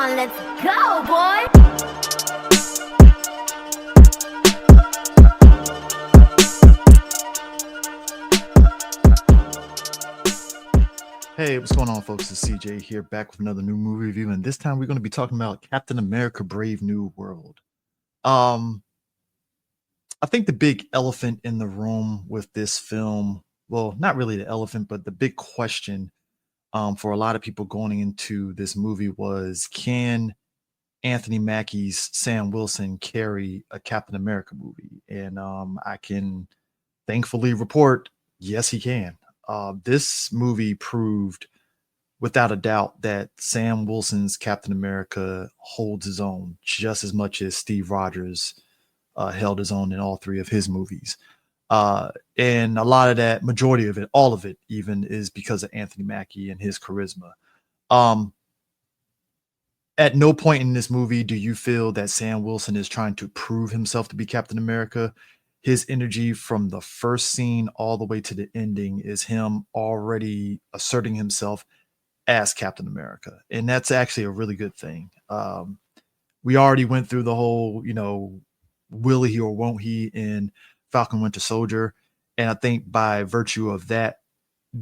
on, let's go, boy! Hey, what's going on, folks? It's CJ here, back with another new movie review, and this time we're going to be talking about Captain America: Brave New World. Um, I think the big elephant in the room with this film, well, not really the elephant, but the big question for a lot of people going into this movie was, can Anthony Mackie's Sam Wilson carry a Captain America movie? And I can thankfully report, yes, he can. This movie proved without a doubt that Sam Wilson's Captain America holds his own just as much as Steve Rogers held his own in all three of his movies. And a lot of that, majority of it, all of it even, is because of Anthony Mackie and his charisma. At no point in this movie do you feel that Sam Wilson is trying to prove himself to be Captain America. His energy from the first scene all the way to the ending is him already asserting himself as Captain America. And that's actually a really good thing. We already went through the whole, will he or won't he in Falcon Winter Soldier. And I think by virtue of that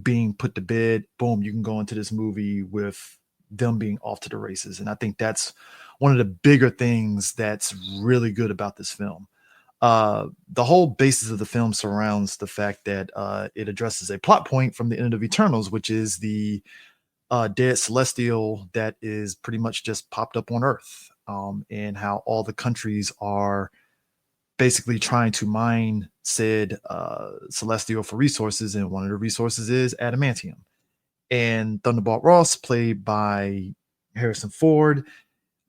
being put to bed, boom, you can go into this movie with them being off to the races. And I think that's one of the bigger things that's really good about this film. The whole basis of the film surrounds the fact that it addresses a plot point from the end of Eternals, which is the dead celestial that is pretty much just popped up on Earth, and how all the countries are basically trying to mine said celestial for resources, and one of the resources is adamantium. And Thunderbolt Ross, played by Harrison Ford,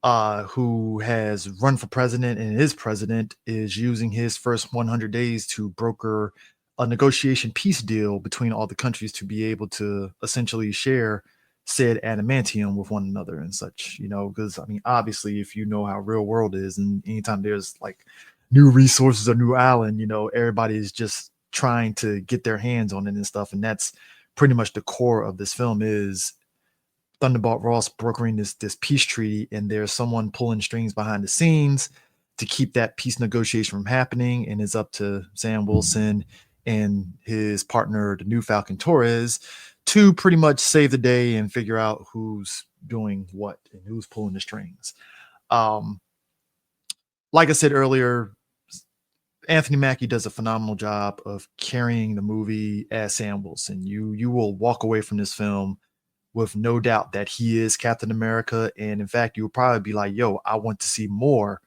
who has run for president and is president, is using his first 100 days to broker a negotiation peace deal between all the countries to be able to essentially share said adamantium with one another and such, because I mean, obviously, if you know how real world is, and anytime there's like new resources or new island, everybody is just trying to get their hands on it and stuff. And that's pretty much the core of this film, is Thunderbolt Ross brokering this peace treaty, and there's someone pulling strings behind the scenes to keep that peace negotiation from happening. And it's up to Sam Wilson and his partner, the new Falcon Torres, to pretty much save the day and figure out who's doing what and who's pulling the strings. Like I said earlier, Anthony Mackie does a phenomenal job of carrying the movie as Sam Wilson. You will walk away from this film with no doubt that he is Captain America. And in fact, you will probably be like, yo, I want to see more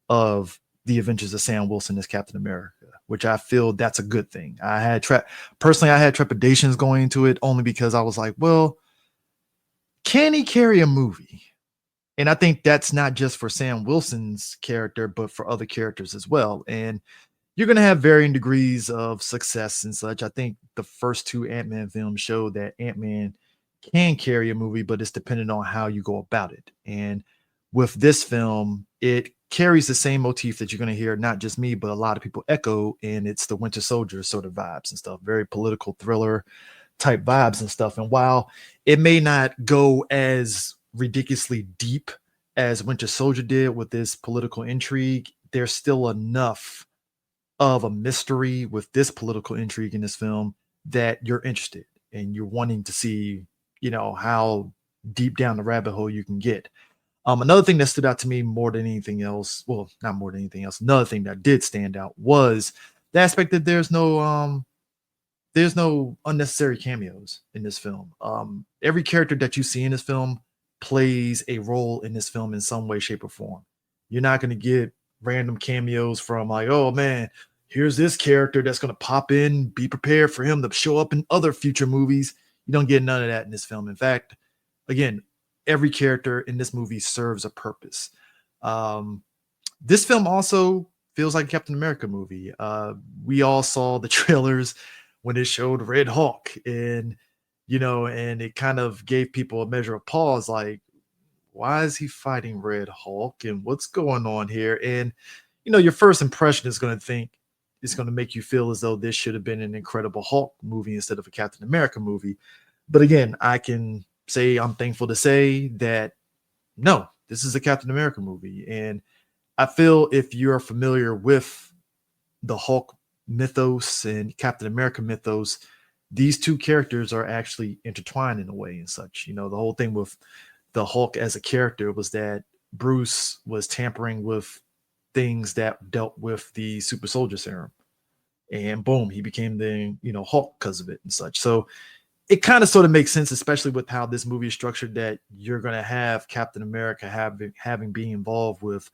of the adventures of Sam Wilson as Captain America, which I feel that's a good thing. I had trepidations going into it, only because I was like, well, can he carry a movie? And I think that's not just for Sam Wilson's character, but for other characters as well. And you're going to have varying degrees of success and such. I think the first two Ant-Man films show that Ant-Man can carry a movie, but it's dependent on how you go about it. And with this film, it carries the same motif that you're going to hear, not just me, but a lot of people echo, and it's the Winter Soldier sort of vibes and stuff, very political thriller type vibes and stuff. And while it may not go as ridiculously deep as Winter Soldier did with this political intrigue, there's still enough of a mystery with this political intrigue in this film that you're interested and you're wanting to see, how deep down the rabbit hole you can get. Another thing that stood out to me more than anything else, well, not more than anything else, another thing that did stand out was the aspect that there's no unnecessary cameos in this film. Every character that you see in this film plays a role in this film in some way, shape, or form. You're not going to get random cameos from like, oh man, here's this character that's going to pop in, be prepared for him to show up in other future movies. You don't get none of that in this film. In fact, again, every character in this movie serves a purpose. This film also feels like a Captain America movie. We all saw the trailers when it showed Red Hulk, and and it kind of gave people a measure of pause, like, why is he fighting Red Hulk and what's going on here? And your first impression is going to make you feel as though this should have been an Incredible Hulk movie instead of a Captain America movie. But again, I can say I'm thankful to say that no, this is a Captain America movie. And I feel if you're familiar with the Hulk mythos and Captain America mythos, these two characters are actually intertwined in a way and such. You know, the whole thing with the Hulk as a character was that Bruce was tampering with things that dealt with the super soldier serum. And boom, he became the, Hulk because of it and such. So it kind of sort of makes sense, especially with how this movie is structured, that you're going to have Captain America having being involved with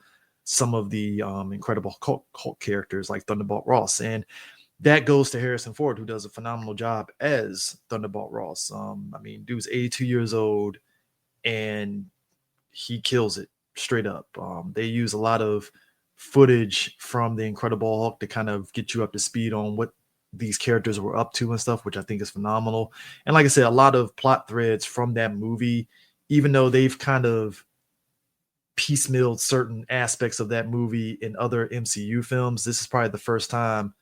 some of the incredible Hulk characters like Thunderbolt Ross. And that goes to Harrison Ford, who does a phenomenal job as Thunderbolt Ross. I mean, dude's 82 years old and he kills it straight up. They use a lot of footage from the Incredible Hulk to kind of get you up to speed on what these characters were up to and stuff, which I think is phenomenal. And like I said, a lot of plot threads from that movie, even though they've kind of piecemealed certain aspects of that movie in other MCU films, this is probably the first time,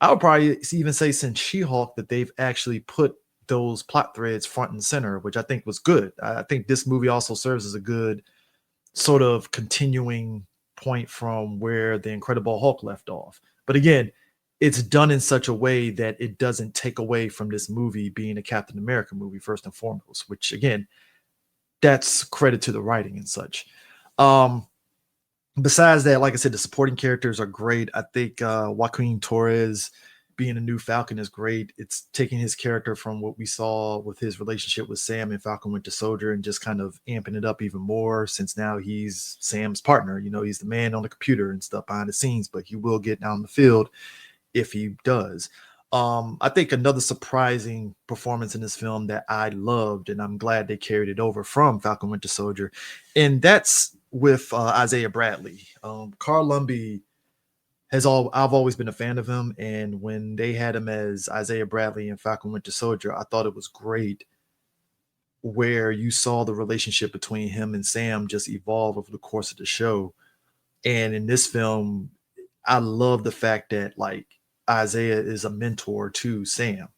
I would probably even say since She-Hulk, that they've actually put those plot threads front and center, which I think was good. I think this movie also serves as a good sort of continuing point from where the Incredible Hulk left off. But again, it's done in such a way that it doesn't take away from this movie being a Captain America movie first and foremost, which again, that's credit to the writing and such. Besides that, like I said, the supporting characters are great. I think Joaquin Torres being a new Falcon is great. It's taking his character from what we saw with his relationship with Sam and Falcon Winter Soldier and just kind of amping it up even more, since now he's Sam's partner. You know, he's the man on the computer and stuff behind the scenes, but he will get down the field if he does. I think another surprising performance in this film that I loved, and I'm glad they carried it over from Falcon Winter Soldier, and that's with Isaiah Bradley. Carl Lumbly I've always been a fan of him, and when they had him as Isaiah Bradley and Falcon Winter Soldier, I thought it was great where you saw the relationship between him and Sam just evolve over the course of the show. And in this film, I love the fact that like Isaiah is a mentor to Sam.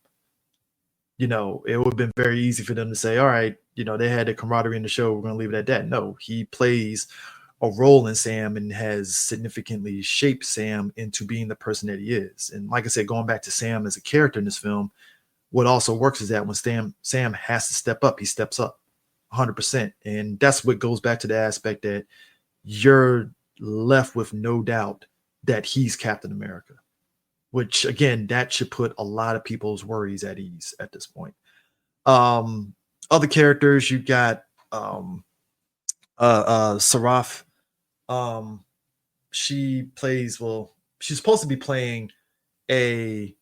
You know, it would have been very easy for them to say, all right, they had a camaraderie in the show, we're going to leave it at that. No, he plays a role in Sam and has significantly shaped Sam into being the person that he is. And like I said, going back to Sam as a character in this film, what also works is that when Sam has to step up, he steps up 100%. And that's what goes back to the aspect that you're left with no doubt that he's Captain America, which again, that should put a lot of people's worries at ease at this point. Other characters, you got Saraf. She's supposed to be playing a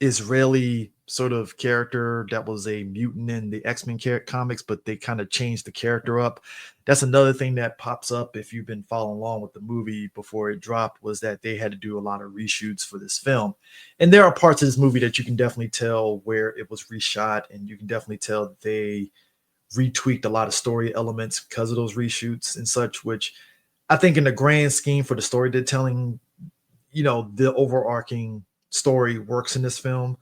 Israeli sort of character that was a mutant in the X-Men comics, but they kind of changed the character up. That's another thing that pops up if you've been following along with the movie before it dropped, was that they had to do a lot of reshoots for this film. And there are parts of this movie that you can definitely tell where it was reshot, and you can definitely tell that they retweaked a lot of story elements because of those reshoots and such, which I think in the grand scheme for the story they're telling, the overarching story works in this film.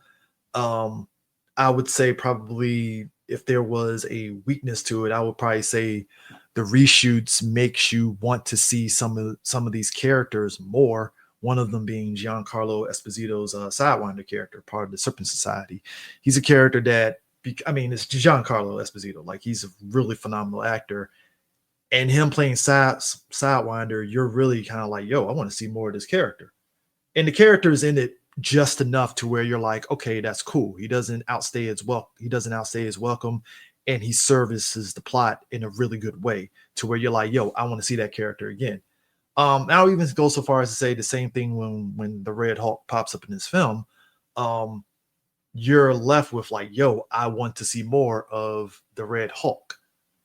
I would say probably if there was a weakness to it, I would probably say the reshoots makes you want to see some of these characters more. One of them being Giancarlo Esposito's Sidewinder character, part of the Serpent Society. He's a character that, it's Giancarlo Esposito. Like, he's a really phenomenal actor. And him playing Sidewinder, you're really kind of like, yo, I want to see more of this character. And the character is in it just enough to where you're like, okay, that's cool. He doesn't outstay his welcome, and he services the plot in a really good way to where you're like, yo, I want to see that character again. I'll even go so far as to say the same thing when the Red Hulk pops up in this film. You're left with like, yo, I want to see more of the Red Hulk.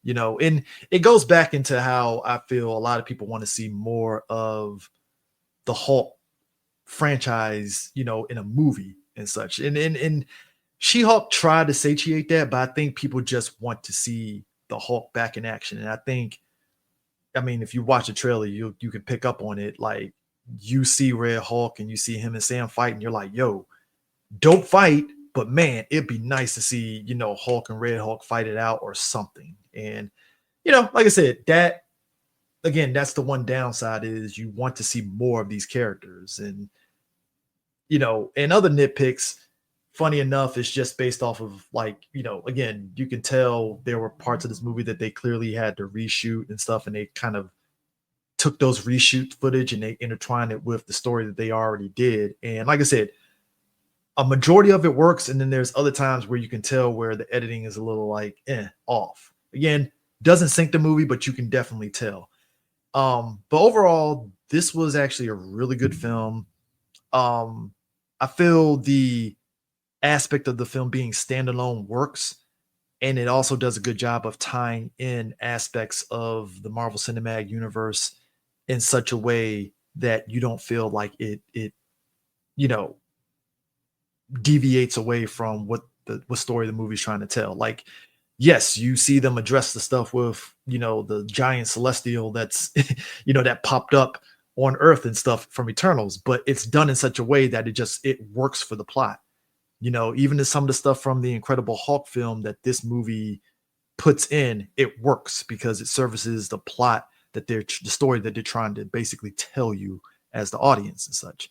And it goes back into how I feel a lot of people want to see more of the Hulk franchise, in a movie and such. And She-Hulk tried to satiate that, but I think people just want to see the Hulk back in action. And I think, if you watch the trailer, you can pick up on it. Like, you see Red Hulk and you see him and Sam fight, and you're like, yo, don't fight, but man, it'd be nice to see, Hulk and Red Hulk fight it out or something. And, like I said, that again, that's the one downside is you want to see more of these characters. And and other nitpicks, funny enough, it's just based off of, like, again, you can tell there were parts of this movie that they clearly had to reshoot and stuff, and they kind of took those reshoot footage and they intertwined it with the story that they already did. And like I said, a majority of it works, and then there's other times where you can tell where the editing is a little like off. Again, doesn't sync the movie, but you can definitely tell. But overall, this was actually a really good film. Um, I feel the aspect of the film being standalone works, and it also does a good job of tying in aspects of the Marvel Cinematic Universe in such a way that you don't feel like it you know deviates away from what story the movie's trying to tell. Like, yes, you see them address the stuff with the giant celestial that's that popped up on Earth and stuff from Eternals, but it's done in such a way that it works for the plot. Even some of the stuff from the Incredible Hulk film that this movie puts in, it works because it services the plot the story that they're trying to basically tell you as the audience and such.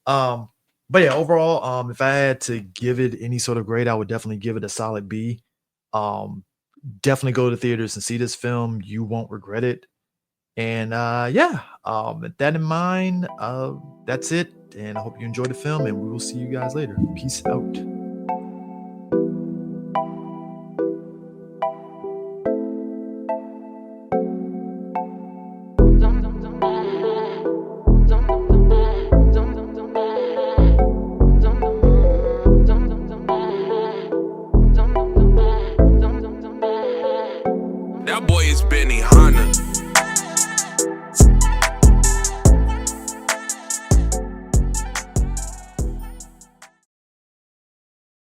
Um, but yeah, overall, if I had to give it any sort of grade, I would definitely give it a solid B. Um, Definitely go to theaters and see this film. You won't regret it. And yeah, with that in mind, that's it. And I hope you enjoyed the film, and we will see you guys later. Peace out.